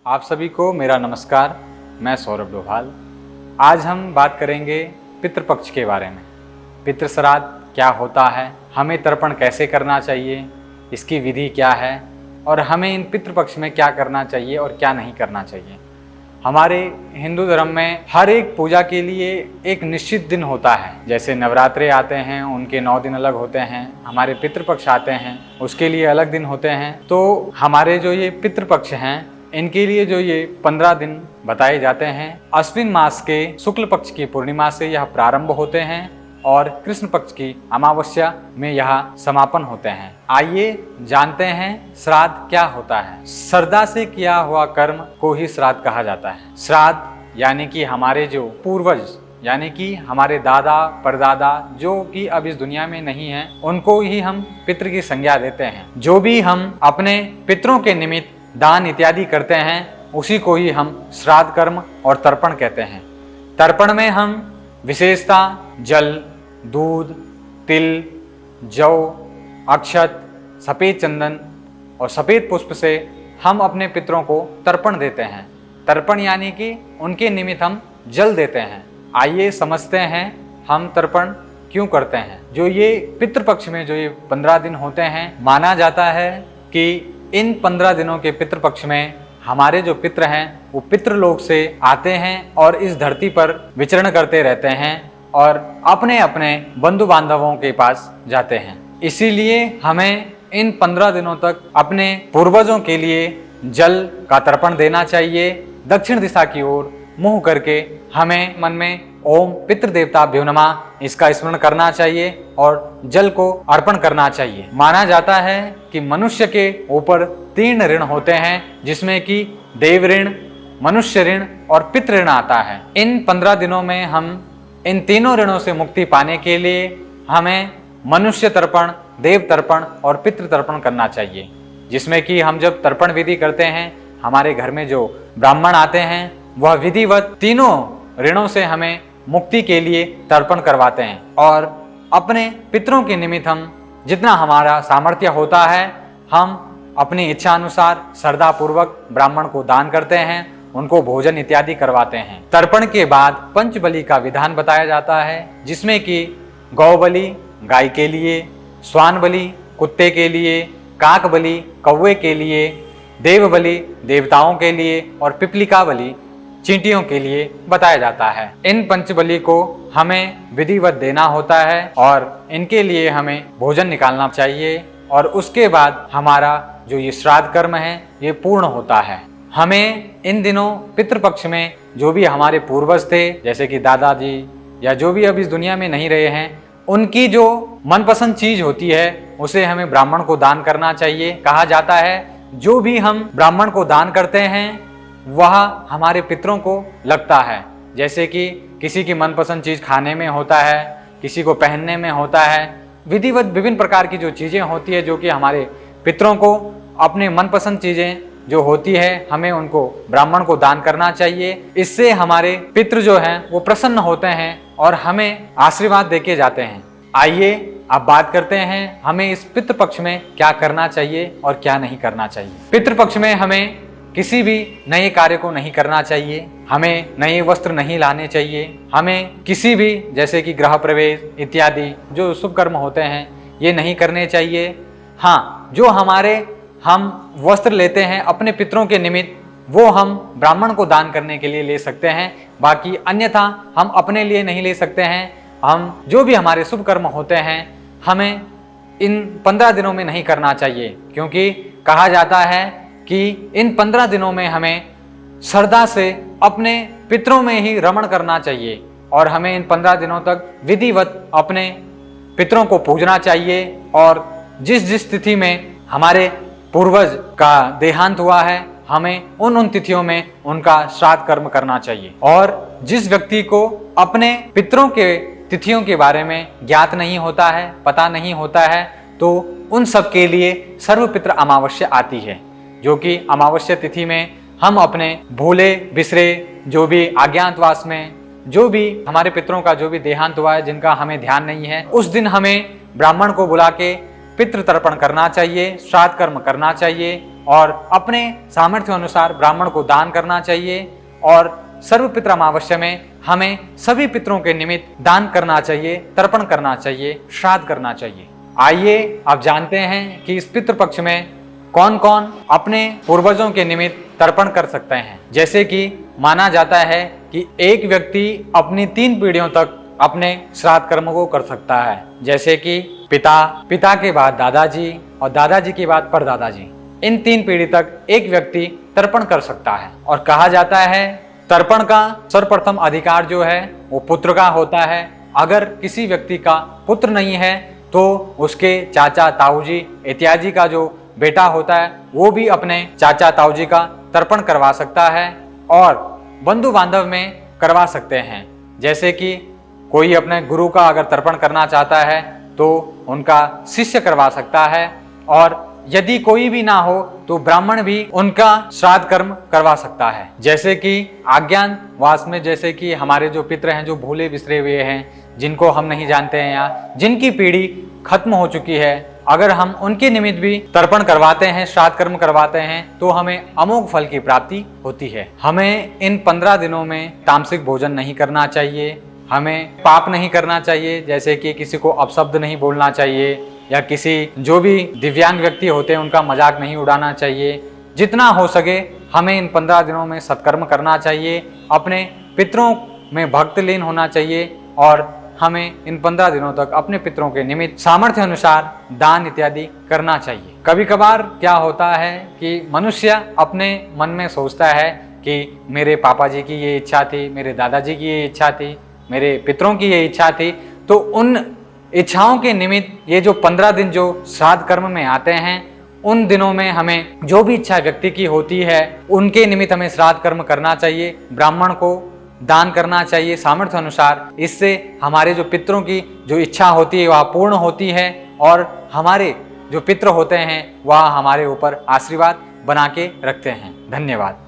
आप सभी को मेरा नमस्कार। मैं सौरभ डोभाल। आज हम बात करेंगे पितृपक्ष के बारे में। पितृ श्राद्ध क्या होता है, हमें तर्पण कैसे करना चाहिए, इसकी विधि क्या है और हमें इन पितृपक्ष में क्या करना चाहिए और क्या नहीं करना चाहिए। हमारे हिंदू धर्म में हर एक पूजा के लिए एक निश्चित दिन होता है। जैसे नवरात्रे आते हैं, उनके 9 दिन अलग होते हैं। हमारे पितृपक्ष आते हैं, उसके लिए अलग दिन होते हैं। तो हमारे जो ये पितृपक्ष हैं, इनके लिए जो ये 15 दिन बताए जाते हैं, अश्विन मास के शुक्ल पक्ष की पूर्णिमा से यह प्रारंभ होते हैं और कृष्ण पक्ष की अमावस्या में यह समापन होते हैं। आइए जानते हैं श्राद्ध क्या होता है। श्रद्धा से किया हुआ कर्म को ही श्राद्ध कहा जाता है। श्राद्ध यानी कि हमारे जो पूर्वज यानी कि हमारे दादा परदादा जो कि अब इस दुनिया में नहीं हैं, उनको ही हम पितृ की संज्ञा देते हैं। जो भी हम अपने पितरों के निमित्त दान इत्यादि करते हैं, उसी को ही हम श्राद्ध कर्म और तर्पण कहते हैं। तर्पण में हम विशेषता जल, दूध, तिल, जौ, अक्षत, सफ़ेद चंदन और सफ़ेद पुष्प से हम अपने पितरों को तर्पण देते हैं। तर्पण यानी कि उनके निमित्त हम जल देते हैं। आइए समझते हैं हम तर्पण क्यों करते हैं। जो ये पितृपक्ष में जो ये 15 दिन होते हैं, माना जाता है कि इन 15 दिनों के पितृपक्ष में हमारे जो पितृ हैं वो पितृलोक से आते हैं और इस धरती पर विचरण करते रहते हैं और अपने अपने बंधु बांधवों के पास जाते हैं। इसीलिए हमें इन 15 दिनों तक अपने पूर्वजों के लिए जल का तर्पण देना चाहिए। दक्षिण दिशा की ओर मुंह करके हमें मन में ओम पितृदेवताभ्यो नमः इसका स्मरण करना चाहिए और जल को अर्पण करना चाहिए। माना जाता है कि मनुष्य के ऊपर 3 ऋण होते हैं, जिसमें कि देव ऋण, मनुष्य ऋण और पितृ ऋण आता है। इन 15 दिनों में हम इन तीनों ऋणों से मुक्ति पाने के लिए हमें मनुष्य तर्पण, देव तर्पण और पितृ तर्पण करना चाहिए। जिसमें कि हम जब तर्पण विधि करते हैं, हमारे घर में जो ब्राह्मण आते हैं वह विधिवत तीनों ऋणों से हमें मुक्ति के लिए तर्पण करवाते हैं और अपने पितरों के निमित्त हम जितना हमारा सामर्थ्य होता है, हम अपनी इच्छा अनुसार श्रद्धा पूर्वक ब्राह्मण को दान करते हैं, उनको भोजन इत्यादि करवाते हैं। तर्पण के बाद पंचबलि का विधान बताया जाता है, जिसमें कि गौ बलि गाय के लिए, श्वान बलि कुत्ते के लिए, काक बलि कौवे के लिए, देव बलि देवताओं के लिए और पिपलिका बलि चींटियों के लिए बताया जाता है। इन पंचबलि को हमें विधिवत देना होता है और इनके लिए हमें भोजन निकालना चाहिए और उसके बाद हमारा जो ये श्राद्ध कर्म है ये पूर्ण होता है। हमें इन दिनों पितृपक्ष में जो भी हमारे पूर्वज थे, जैसे कि दादाजी या जो भी अब इस दुनिया में नहीं रहे हैं, उनकी जो मनपसंद चीज होती है उसे हमें ब्राह्मण को दान करना चाहिए। कहा जाता है जो भी हम ब्राह्मण को दान करते हैं वह हमारे पितरों को लगता है। जैसे कि किसी की मनपसंद चीज खाने में होता है, किसी को पहनने में होता है, विधिवत विभिन्न प्रकार की जो चीजें होती है जो कि हमारे पितरों को अपने मनपसंद चीजें जो होती है हमें उनको ब्राह्मण को दान करना चाहिए। इससे हमारे पितृ जो हैं वो प्रसन्न होते हैं और हमें आशीर्वाद देके जाते हैं। आइए अब बात करते हैं हमें इस पितृपक्ष में क्या करना चाहिए और क्या नहीं करना चाहिए। पितृपक्ष में हमें किसी भी नए कार्य को नहीं करना चाहिए, हमें नए वस्त्र नहीं लाने चाहिए, हमें किसी भी जैसे कि गृह प्रवेश इत्यादि जो शुभ कर्म होते हैं ये नहीं करने चाहिए। हाँ, जो हम वस्त्र लेते हैं अपने पितरों के निमित्त वो हम ब्राह्मण को दान करने के लिए ले सकते हैं, बाकी अन्यथा हम अपने लिए नहीं ले सकते हैं। हम जो भी हमारे शुभ कर्म होते हैं हमें इन 15 दिनों में नहीं करना चाहिए, क्योंकि कहा जाता है कि इन 15 दिनों में हमें श्रद्धा से अपने पितरों में ही रमण करना चाहिए और हमें इन 15 दिनों तक विधिवत अपने पितरों को पूजना चाहिए और जिस जिस तिथि में हमारे पूर्वज का देहांत हुआ है हमें उन तिथियों में उनका श्राद्ध कर्म करना चाहिए। और जिस व्यक्ति को अपने पितरों के तिथियों के बारे में ज्ञात नहीं होता है, पता नहीं होता है, तो उन सब के लिए सर्वपितृ अमावस्या आती है, जो कि अमावस्या तिथि में हम अपने भूले बिसरे जो भी अज्ञातवास में जो भी हमारे पितरों का जो भी देहांत हुआ है जिनका हमें ध्यान नहीं है, उस दिन हमें ब्राह्मण को बुला के पितृ तर्पण करना चाहिए, श्राद्ध कर्म करना चाहिए और अपने सामर्थ्य अनुसार ब्राह्मण को दान करना चाहिए। और सर्व पितृ अमावस्या में हमें सभी पितरों के निमित्त दान करना चाहिए, तर्पण करना चाहिए, श्राद्ध करना चाहिए। आइए अब जानते हैं कि इस पितृपक्ष में कौन कौन अपने पूर्वजों के निमित्त तर्पण कर सकते हैं। जैसे कि माना जाता है कि एक व्यक्ति अपनी 3 पीढ़ियों तक अपने श्राद्ध कर्म को कर सकता है। जैसे कि पिता, पिता के बाद दादाजी और दादाजी के बाद परदादाजी, इन 3 पीढ़ी तक एक व्यक्ति तर्पण कर सकता है। और कहा जाता है तर्पण का सर्वप्रथम अधिकार जो है वो पुत्र का होता है। अगर किसी व्यक्ति का पुत्र नहीं है तो उसके चाचा, ताऊजी इत्यादि का जो बेटा होता है वो भी अपने चाचा, ताऊजी का तर्पण करवा सकता है और बंधु बांधव में करवा सकते हैं। जैसे कि कोई अपने गुरु का अगर तर्पण करना चाहता है तो उनका शिष्य करवा सकता है, और यदि कोई भी ना हो तो ब्राह्मण भी उनका श्राद्ध कर्म करवा सकता है। जैसे कि अज्ञातवास में, जैसे कि हमारे जो पितृ हैं जो भूले बिसरे हुए हैं, जिनको हम नहीं जानते हैं या जिनकी पीढ़ी खत्म हो चुकी है, अगर हम उनके निमित्त भी तर्पण करवाते हैं, श्राद्ध कर्म करवाते हैं तो हमें अमोघ फल की प्राप्ति होती है। हमें इन 15 दिनों में तामसिक भोजन नहीं करना चाहिए, हमें पाप नहीं करना चाहिए, जैसे कि किसी को अपशब्द नहीं बोलना चाहिए या किसी जो भी दिव्यांग व्यक्ति होते हैं उनका मजाक नहीं उड़ाना चाहिए। जितना हो सके हमें इन 15 दिनों में सत्कर्म करना चाहिए, अपने पितरों में भक्त लीन होना चाहिए और हमें इन 15 दिनों तक अपने पितरों के निमित्त सामर्थ्य अनुसार दान इत्यादि करना चाहिए। कभी कभार क्या होता है कि मनुष्य अपने मन में सोचता है कि मेरे पापा जी की ये इच्छा थी, मेरे दादाजी की ये इच्छा थी, मेरे पितरों की ये इच्छा थी, तो उन इच्छाओं के निमित्त ये जो 15 दिन जो श्राद्ध कर्म में आते हैं उन दिनों में हमें जो भी इच्छा व्यक्ति की होती है उनके निमित्त हमें श्राद्ध कर्म करना चाहिए, ब्राह्मण को दान करना चाहिए सामर्थ्य अनुसार। इससे हमारे जो पितरों की जो इच्छा होती है वह पूर्ण होती है और हमारे जो पितृ होते हैं वह हमारे ऊपर आशीर्वाद बना के रखते हैं। धन्यवाद।